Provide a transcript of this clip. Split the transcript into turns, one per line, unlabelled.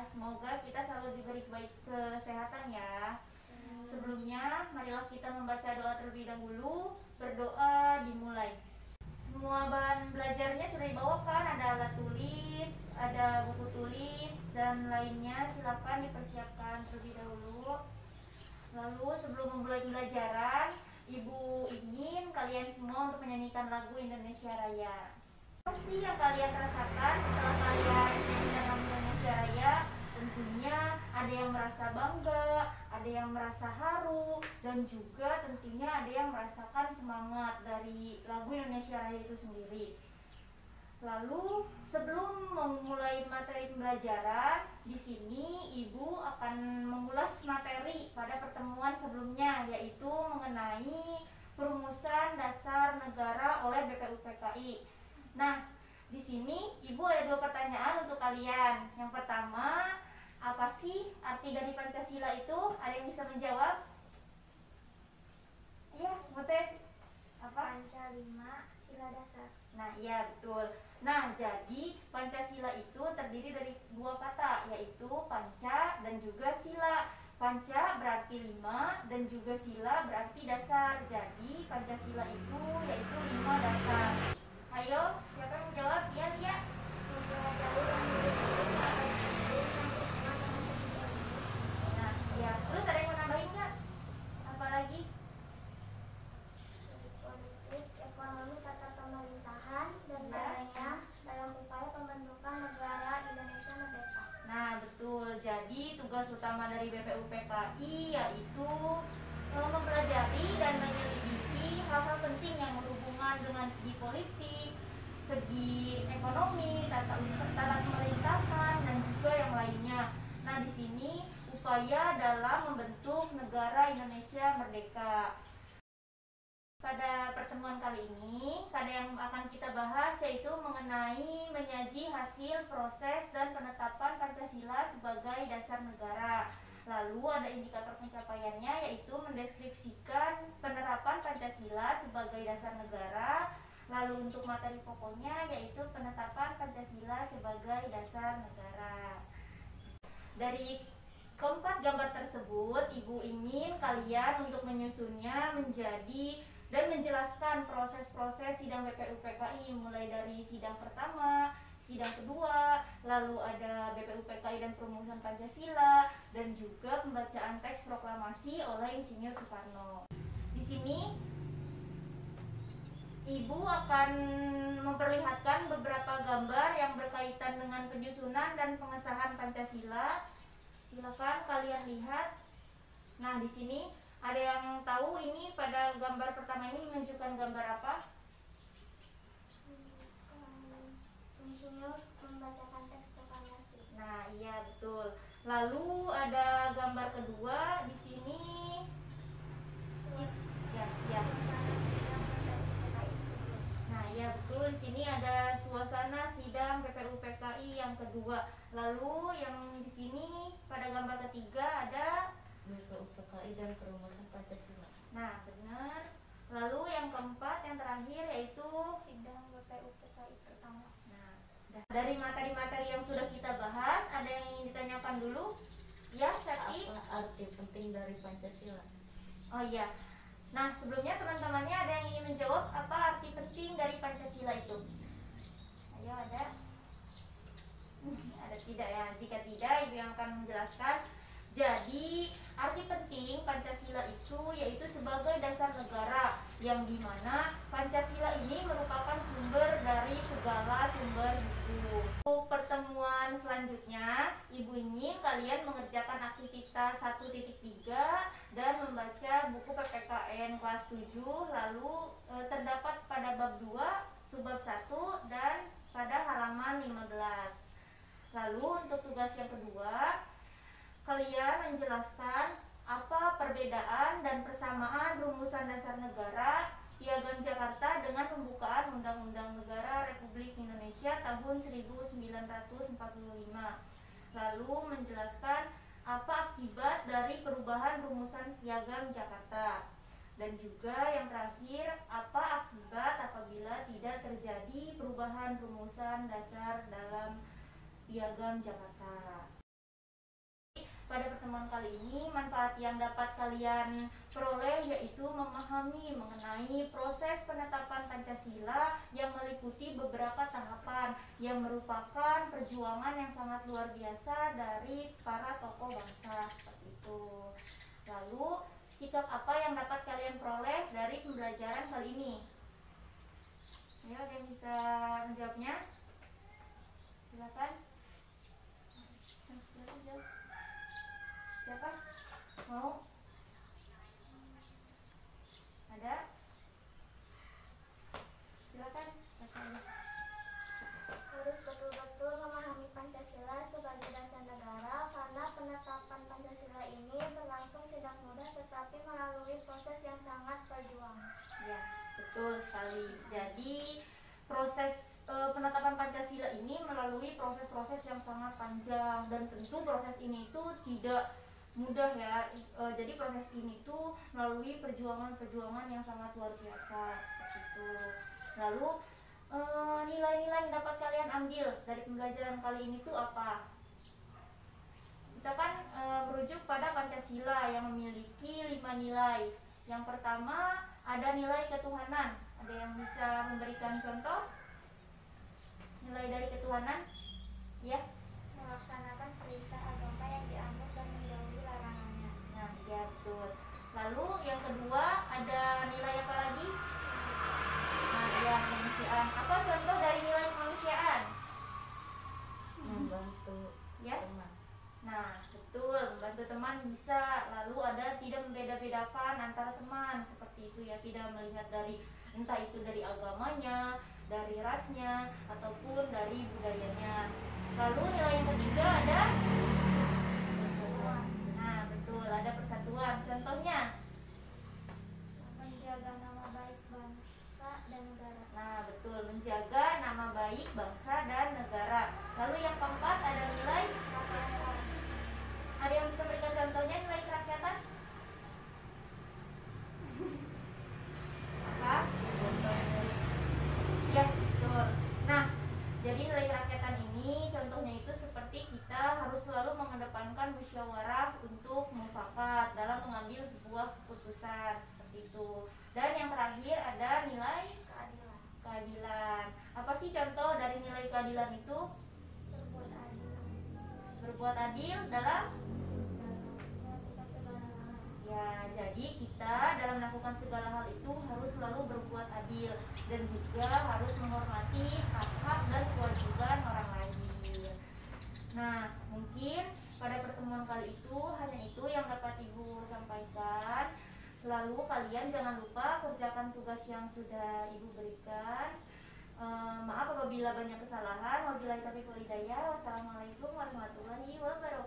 Semoga kita selalu diberi baik kesehatan ya. Sebelumnya, marilah kita membaca doa terlebih dahulu. Berdoa dimulai. Semua bahan belajarnya sudah dibawa kan? Ada alat tulis, ada buku tulis, dan lainnya. Silakan dipersiapkan terlebih dahulu. Lalu sebelum memulai pembelajaran, Ibu ingin kalian semua untuk menyanyikan lagu Indonesia Raya. Apa sih yang kalian rasakan setelah kalian menyanyikan lagu Indonesia Raya? Tentunya ada yang merasa bangga, ada yang merasa haru, dan juga tentunya ada yang merasakan semangat dari lagu Indonesia Raya itu sendiri. Lalu sebelum memulai materi pembelajaran, di sini Ibu akan mengulas materi pada pertemuan sebelumnya, yaitu mengenai perumusan dasar negara oleh BPUPKI. Nah, di sini Ibu ada 2 pertanyaan untuk kalian. Yang pertama, apa sih arti dari Pancasila itu? Ada yang bisa menjawab? Iya, Mutes. Apa?
Pancalima, sila dasar.
Nah, iya betul. Nah, jadi Pancasila itu terdiri dari 2 kata, yaitu panca dan juga sila. Panca berarti 5 dan juga sila berarti dasar. Jadi Pancasila itu yaitu 5 dasar. Ayo, siapa yang menjawab? Iya, Lia. Nah, ya. Terus ada yang mau nambahin nggak? Apa lagi?
Politik, ekonomi, tata pemerintahan, dan
Ya.
lainnya dalam upaya pembentukan negara Indonesia merdeka.
Nah, betul. Jadi tugas utama dari BPUPKI yaitu mempelajari dan menyelidiki hal-hal penting yang berhubungan dengan segi politik, segi ekonomi, tata pemerintahan, dan juga yang lainnya. Nah, di sini upaya dalam membentuk negara Indonesia merdeka. Pada pertemuan kali ini, ada yang akan kita bahas yaitu mengenai menyaji hasil proses dan penetapan Pancasila sebagai dasar negara. Lalu ada indikator pencapaiannya yaitu mendeskripsikan penerapan Pancasila sebagai dasar negara. Lalu untuk materi pokoknya yaitu penetapan Pancasila sebagai dasar negara. Dari keempat gambar tersebut, Ibu ingin kalian untuk menyusunnya menjadi dan menjelaskan proses-proses sidang BPUPKI mulai dari sidang pertama, sidang kedua, lalu ada BPUPKI dan perumusan Pancasila, dan juga pembacaan teks proklamasi oleh Insinyur Soekarno. Di sini Ibu akan memperlihatkan beberapa gambar yang berkaitan dengan penyusunan dan pengesahan Pancasila. Silakan kalian lihat. Nah, di sini ada yang tahu ini pada gambar pertama ini menunjukkan gambar apa?
Insinyur membacakan teks proklamasi.
Nah, iya betul. Lalu ada gambar kedua di sini. Ya. Nah, iya betul. Di sini ada suasana sidang BPUPKI yang kedua. Lalu yang di sini pada gambar ketiga ada
BPUPKI dan perumusan Pancasila.
Nah, benar. Lalu yang keempat, yang terakhir yaitu
Sidang BPUPKI pertama.
Nah, dari materi-materi yang sudah kita bahas, ada yang ingin ditanyakan dulu? Ya, Sati?
Apa arti penting dari Pancasila?
Oh iya. Nah, sebelumnya teman-temannya ada yang ingin menjawab apa arti penting dari Pancasila itu? Ayo, ada? Ada tidak ya? Jika tidak, Ibu yang akan menjelaskan. Jadi, arti penting Pancasila itu yaitu sebagai dasar negara, yang dimana Pancasila ini merupakan sumber dari segala sumber hidup. Untuk pertemuan selanjutnya, Ibu ingin kalian mengerjakan aktivitas 1.3 dan membaca buku PPKN kelas 7, lalu terdapat pada bab 2, subbab 1, dan pada halaman 15. Lalu untuk tugas yang kedua, kalian menjelaskan apa perbedaan dan persamaan rumusan dasar negara Piagam Jakarta dengan pembukaan Undang-Undang Negara Republik Indonesia tahun 1945. Lalu menjelaskan apa akibat dari perubahan rumusan Piagam Jakarta. Dan juga yang terakhir, apa akibat apabila tidak terjadi perubahan rumusan dasar dalam Piagam Jakarta. pada pertemuan kali ini manfaat yang dapat kalian peroleh yaitu memahami mengenai proses penetapan Pancasila yang meliputi beberapa tahapan yang merupakan perjuangan yang sangat luar biasa dari para tokoh bangsa seperti itu. Lalu sikap apa yang dapat kalian peroleh dari pembelajaran kali ini? Ya, ada yang bisa menjawabnya? Silakan. Siapa? Mau? Ada? Silakan.
Harus betul-betul memahami Pancasila sebagai dasar negara karena penetapan Pancasila ini berlangsung tidak mudah tetapi melalui proses yang sangat berjuang.
Ya, betul sekali. Jadi proses penetapan Pancasila ini melalui proses-proses yang sangat panjang dan tentu proses ini itu tidak mudah ya. Jadi proses ini tuh melalui perjuangan-perjuangan yang sangat luar biasa seperti itu. Lalu nilai-nilai yang dapat kalian ambil dari pembelajaran kali ini tuh apa? Kita kan merujuk pada Pancasila yang memiliki 5 nilai. Yang pertama ada nilai ketuhanan. Ada yang bisa memberikan contoh nilai dari ketuhanan? Ya.
Melaksanakan perintah agama yang dianut dan menjauhi larangannya.
Nah, ya betul. Lalu yang kedua ada nilai apa lagi? Nah, ya kemanusiaan. Apa contoh dari nilai kemanusiaan?
Membantu
Ya.
teman.
Nah, betul, membantu teman bisa. Lalu ada tidak membeda-bedakan antara teman seperti itu ya, tidak melihat dari entah itu dari agamanya, dari rasnya, ataupun dari budayanya. Lalu nilai yang ketiga ada persatuan. Nah, betul, ada persatuan. Contohnya?
Menjaga nama baik bangsa dan negara.
Nah, betul, menjaga nama baik bangsa dan negara. Lalu yang keempat ada nilai
Kerakyatan.
Ada yang bisa berikan contohnya nilai kerakyatan? Apa? Ya, betul. Nah, jadi nilai kerakyatan ini contohnya itu seperti kita harus selalu mengedepankan musyawarah untuk mufakat dalam mengambil sebuah keputusan seperti itu. Dan yang terakhir ada nilai
Keadilan.
keadilan. Apa sih contoh dari nilai keadilan itu?
Berbuat adil.
Berbuat adil dalam
Melakukan segala hal.
ya, jadi kita dalam melakukan segala hal itu harus selalu berbuat adil dan juga harus menghormati hak-hak dan kewajiban orang lain. Nah, mungkin pada pertemuan kali itu hanya itu yang dapat Ibu sampaikan. Lalu kalian jangan lupa kerjakan tugas yang sudah Ibu berikan. Maaf apabila banyak kesalahan. Wabillahi taufiq wal hidayah. Wassalamualaikum warahmatullahi wabarakatuh.